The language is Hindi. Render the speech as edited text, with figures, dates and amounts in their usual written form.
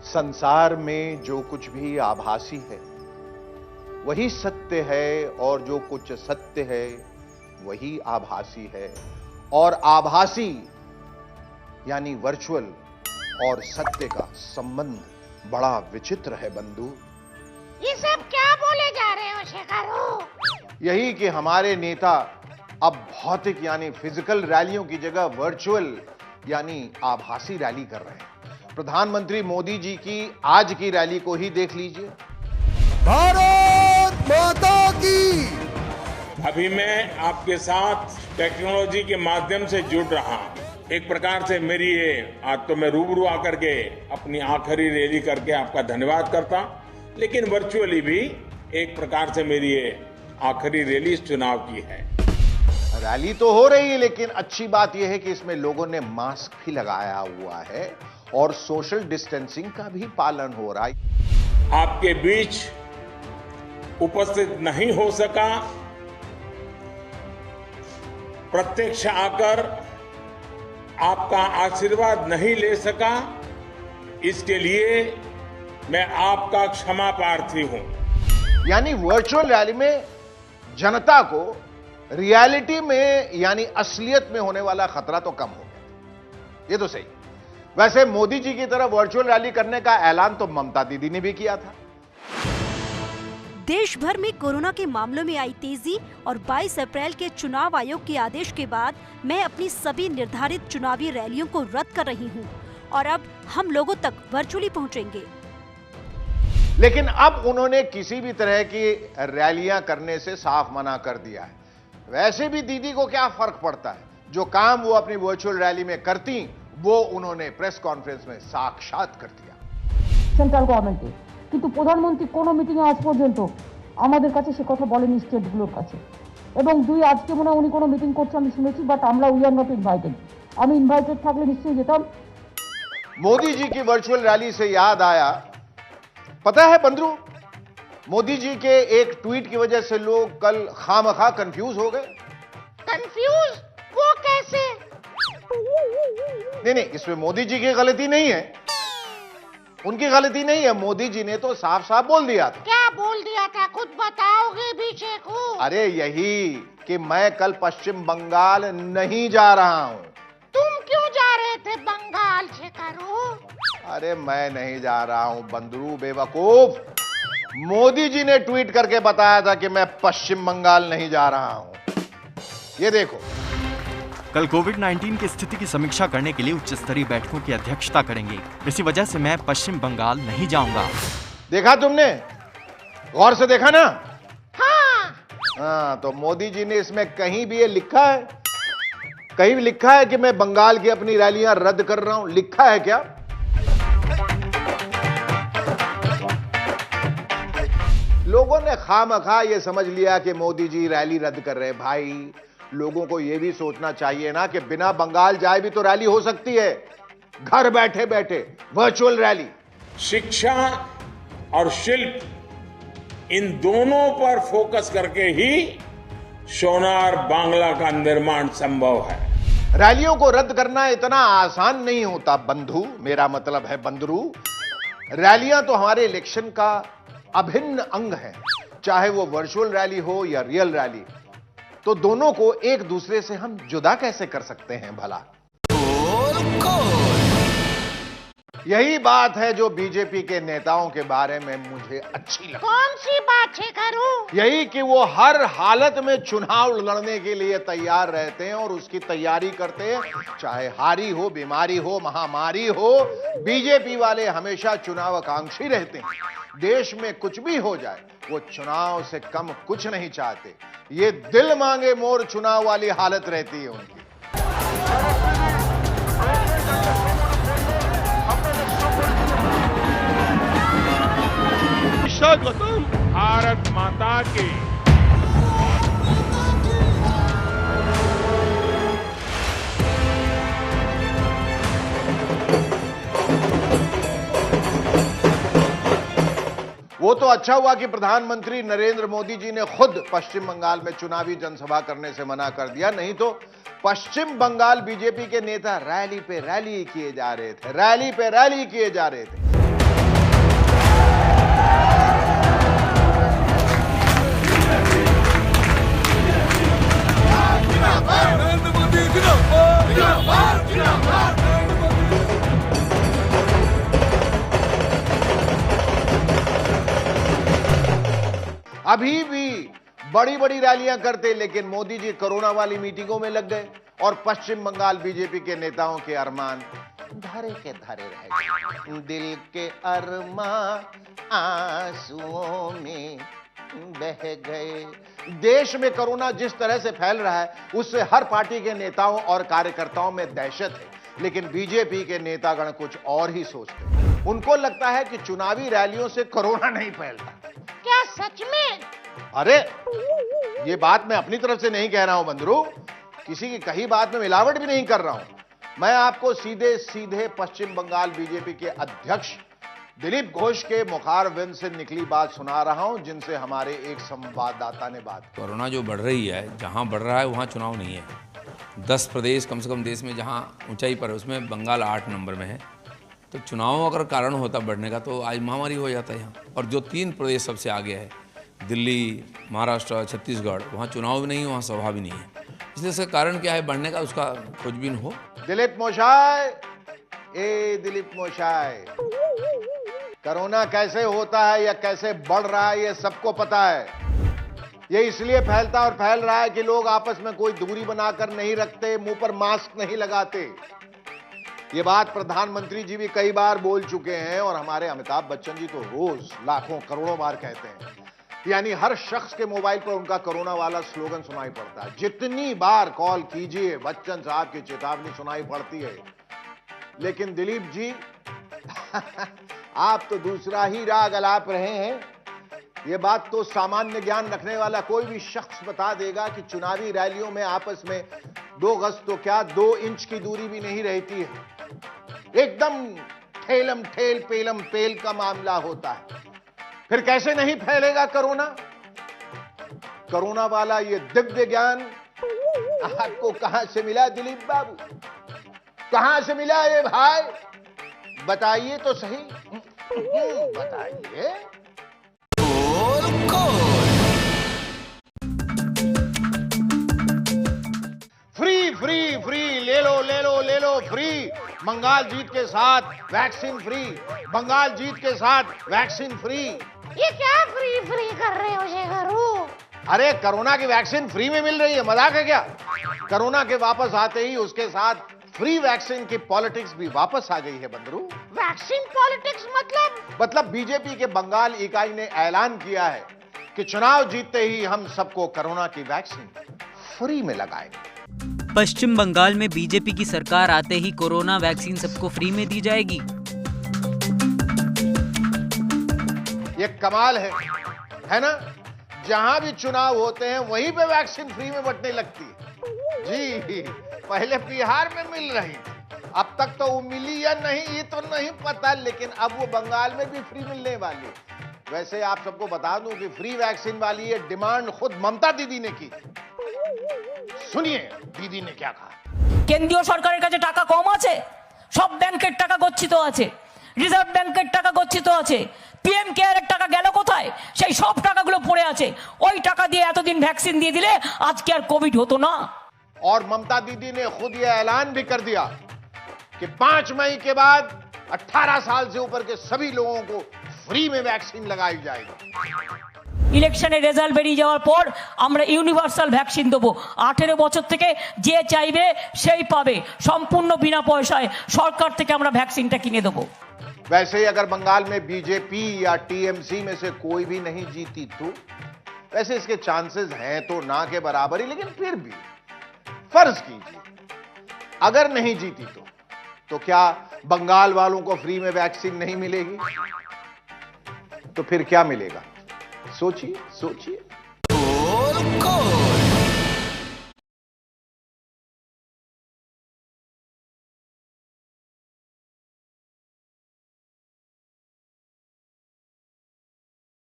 संसार में जो कुछ भी आभासी है वही सत्य है, और जो कुछ सत्य है वही आभासी है। और आभासी यानी वर्चुअल और सत्य का संबंध बड़ा विचित्र है बंधु। ये सब क्या बोले जा रहे हो शेखर? यही कि हमारे नेता अब भौतिक यानी फिजिकल रैलियों की जगह वर्चुअल यानी आभासी रैली कर रहे हैं। प्रधानमंत्री मोदी जी की आज की रैली को ही देख लीजिए। भारत माता की। अभी मैं आपके साथ टेक्नोलॉजी के माध्यम से जुड़ रहा हूं। एक प्रकार से मेरी ये आज तो मैं रूबरू आकर के अपनी आखिरी रैली करके आपका धन्यवाद करता, लेकिन वर्चुअली भी एक प्रकार से मेरी ये आखिरी रैली इस चुनाव की है। रैली तो हो रही है, लेकिन अच्छी बात यह है कि इसमें लोगों ने मास्क भी लगाया हुआ है और सोशल डिस्टेंसिंग का भी पालन हो रहा है। आपके बीच उपस्थित नहीं हो सका, प्रत्यक्ष आकर आपका आशीर्वाद नहीं ले सका, इसके लिए मैं आपका क्षमा प्रार्थी हूं। यानी वर्चुअल रैली में जनता को रियलिटी में यानी असलियत में होने वाला खतरा तो कम हो गया। ये तो सही। वैसे मोदी जी की तरह वर्चुअल रैली करने का ऐलान तो ममता दीदी ने भी किया था। देश भर में कोरोना के मामलों में आई तेजी और 22 अप्रैल के चुनाव आयोग के आदेश के बाद मैं अपनी सभी निर्धारित चुनावी रैलियों को रद्द कर रही हूं और अब हम लोगों तक वर्चुअली पहुंचेंगे। लेकिन अब उन्होंने किसी भी तरह की रैलियां करने से साफ मना कर दिया है। वैसे भी दीदी को क्या फर्क पड़ता है, जो काम वो अपनी वर्चुअल रैली में करती वो उन्होंने प्रेस कॉन्फ्रेंस में साक्षात कर दिया। সেন্ট্রাল গভর্নমেন্টে কিন্তু প্রধানমন্ত্রী কোনো মিটিংয়ে আজ পর্যন্ত আমাদের কাছে সে কথা বলেনি স্টেটগুলোর কাছে, এবং দুই আজকে মনে উনি কোনো মিটিং করছে আমি শুনেছি, বাট আমরা উই আর নট ইনভাইটেড। আমি ইনভাইটেড থাকলে নিশ্চয়ই যেতাম। मोदी जी की वर्चुअल रैली से याद आया, पता है बंधु, मोदी जी के एक ट्वीट की वजह से लोग कल खामखा कंफ्यूज हो गए। कंफ्यूज? वो कैसे? नहीं, इसमें मोदी जी की गलती नहीं है, उनकी गलती नहीं है। मोदी जी ने तो साफ साफ बोल दिया था। क्या बोल दिया था, खुद बताओगे भी शेखू? अरे यही कि मैं कल पश्चिम बंगाल नहीं जा रहा हूं। तुम क्यों जा रहे थे बंगाल शेखरू? अरे मैं नहीं जा रहा हूं बंदरू बेवकूफ। मोदी जी ने ट्वीट करके बताया था कि मैं पश्चिम बंगाल नहीं जा रहा हूं। ये देखो, कल कोविड-19 की स्थिति की समीक्षा करने के लिए उच्च स्तरीय बैठकों की अध्यक्षता करेंगे। इसी वजह से मैं पश्चिम बंगाल नहीं जाऊंगा। देखा तुमने, गौर से देखा ना? हाँ। तो मोदी जी ने इसमें कहीं भी ये लिखा है, कहीं भी लिखा है कि मैं बंगाल की अपनी रैलियां रद्द कर रहा हूं? लिखा है क्या? लोगों ने खामखा ये समझ लिया कि मोदी जी रैली रद्द कर रहे हैं। भाई, लोगों को यह भी सोचना चाहिए ना कि बिना बंगाल जाए भी तो रैली हो सकती है, घर बैठे बैठे वर्चुअल रैली। शिक्षा और शिल्प, इन दोनों पर फोकस करके ही सोनार बांग्ला का निर्माण संभव है। रैलियों को रद्द करना इतना आसान नहीं होता बंधु, मेरा मतलब है बंदरू। रैलियां तो हमारे इलेक्शन का अभिन्न अंग है, चाहे वो वर्चुअल रैली हो या रियल रैली। तो दोनों को एक दूसरे से हम जुदा कैसे कर सकते हैं भला? यही बात है जो बीजेपी के नेताओं के बारे में मुझे अच्छी लगती। कौन सी बात शेखरू? यही कि वो हर हालत में चुनाव लड़ने के लिए तैयार रहते हैं और उसकी तैयारी करते हैं, चाहे हारी हो, बीमारी हो, महामारी हो। बीजेपी वाले हमेशा चुनाव आकांक्षी रहते हैं। देश में कुछ भी हो जाए, वो चुनाव से कम कुछ नहीं चाहते। ये दिल मांगे मोर चुनाव वाली हालत रहती है उनकी। स्वागतम भारत माता की। वो तो अच्छा हुआ कि प्रधानमंत्री नरेंद्र मोदी जी ने खुद पश्चिम बंगाल में चुनावी जनसभा करने से मना कर दिया, नहीं तो पश्चिम बंगाल बीजेपी के नेता रैली पे रैली किए जा रहे थे, रैली पे रैली किए जा रहे थे। अभी भी बड़ी बड़ी रैलियां करते, लेकिन मोदी जी कोरोना वाली मीटिंगों में लग गए और पश्चिम बंगाल बीजेपी के नेताओं के अरमान धरे के धरे रह गए। दिल के अरमान आंसुओं में बह गए। देश में कोरोना जिस तरह से फैल रहा है, उससे हर पार्टी के नेताओं और कार्यकर्ताओं में दहशत है, लेकिन बीजेपी के नेतागण कुछ और ही सोचते हैं। उनको लगता है कि चुनावी रैलियों से कोरोना नहीं फैलता। क्या सच में? अरे ये बात मैं अपनी तरफ से नहीं कह रहा हूं बंदरू, किसी की कही बात में मिलावट भी नहीं कर रहा हूं। मैं आपको सीधे सीधे पश्चिम बंगाल बीजेपी के अध्यक्ष दिलीप घोष के मुखारबिंद से निकली बात सुना रहा हूं, जिनसे हमारे एक संवाददाता ने बात की। कोरोना जो बढ़ रही है, जहां बढ़ रहा है वहां चुनाव नहीं है। 10 प्रदेश कम से कम देश में जहां ऊंचाई पर है, उसमें बंगाल 8 नंबर में है। तो चुनाव अगर कारण होता बढ़ने का तो आज महामारी हो जाता है यहाँ। और जो 3 प्रदेश सबसे आगे है, दिल्ली, महाराष्ट्र, छत्तीसगढ़, वहाँ चुनाव भी नहीं है, वहाँ सभा भी नहीं है। इसलिए इसका कारण क्या है बढ़ने का, उसका खोजबीन हो। दिलीप मोशाय, दिलीप मोशाय, कोरोना कैसे होता है या कैसे बढ़ रहा है, ये सबको पता है। ये इसलिए फैलता और फैल रहा है कि लोग आपस में कोई दूरी बनाकर नहीं रखते, मुंह पर मास्क नहीं लगाते। ये बात प्रधानमंत्री जी भी कई बार बोल चुके हैं और हमारे अमिताभ बच्चन जी तो रोज लाखों करोड़ों बार कहते हैं। यानी हर शख्स के मोबाइल पर उनका कोरोना वाला स्लोगन सुनाई पड़ता है। जितनी बार कॉल कीजिए, बच्चन साहब की चेतावनी सुनाई पड़ती है। लेकिन दिलीप जी आप तो दूसरा ही राग अलाप रहे हैं। ये बात तो सामान्य ज्ञान रखने वाला कोई भी शख्स बता देगा कि चुनावी रैलियों में आपस में 2 गज तो क्या 2 इंच की दूरी भी नहीं रहती है। एकदम ठेलम ठेल पेलम पेल का मामला होता है। फिर कैसे नहीं फैलेगा कोरोना? कोरोना वाला ये दिव्य ज्ञान आपको कहां से मिला दिलीप बाबू? कहां से मिला ये भाई? बताइए तो सही, बताइए। फ्री फ्री फ्री, ले लो ले लो ले लो फ्री। बंगाल जीत के साथ वैक्सीन फ्री, बंगाल जीत के साथ वैक्सीन फ्री। ये क्या फ्री फ्री कर रहे हो शेखरू? अरे कोरोना की वैक्सीन फ्री में मिल रही है, मजाक है क्या? कोरोना के वापस आते ही उसके साथ फ्री वैक्सीन की पॉलिटिक्स भी वापस आ गई है बंदरू। वैक्सीन पॉलिटिक्स मतलब बीजेपी के बंगाल इकाई ने ऐलान किया है कि चुनाव जीतते ही हम सबको कोरोना की वैक्सीन फ्री में लगाएंगे। पश्चिम बंगाल में बीजेपी की सरकार आते ही कोरोना वैक्सीन सबको फ्री में दी जाएगी। ये कमाल है ना? जहां भी चुनाव होते हैं वहीं पे वैक्सीन फ्री में बंटने लगती है। जी, पहले बिहार में मिल रही थी, अब तक तो वो मिली या नहीं ये तो नहीं पता, लेकिन अब वो बंगाल में भी फ्री मिलने वाली। वैसे आप सबको बता दूं कि फ्री वैक्सीन वाली ये डिमांड खुद ममता दीदी ने की। सुनिए दीदी ने क्या कहा। কেন্দ্রীয় সরকারের কাছে টাকা কম আছে, সব ব্যাংকের টাকা গচ্ছিত আছে, রিজার্ভ ব্যাংকের টাকা গচ্ছিত আছে, পিএম কেয়ারের টাকা গেল কোথায়? সেই সব টাকাগুলো পড়ে আছে। ওই টাকা দিয়ে এতদিন ভ্যাকসিন দিয়ে দিলে আজকে আর কোভিড হতো না। और ममता दीदी ने खुद यह ऐलान भी कर दिया कि 5 मई के बाद 18 साल से ऊपर के सभी लोगों को फ्री में वैक्सीन लगाई जाएगी। ইলেকশনের রেজাল্ট বেরিয়ে যাওয়ার পর আমরা ইউনিভার্সাল ভ্যাকসিন দেবো। 18 বছর থেকে যে চাইবে সেই পাবে, সম্পূর্ণ বিনা পয়সায় সরকার থেকে আমরা ভ্যাকসিনটা কিনে দেবো। वैसे ही अगर बंगाल में बीजेपी या टीएमसी में से कोई भी नहीं जीती तो वैसे इसके चांसेस हैं तो ना के बराबर ही, लेकिन फिर भी फर्ज कीजिए अगर नहीं जीती तो क्या बंगाल वालों को फ्री में वैक्सीन नहीं मिलेगी? तो फिर क्या मिलेगा? सोचिए सोचिए।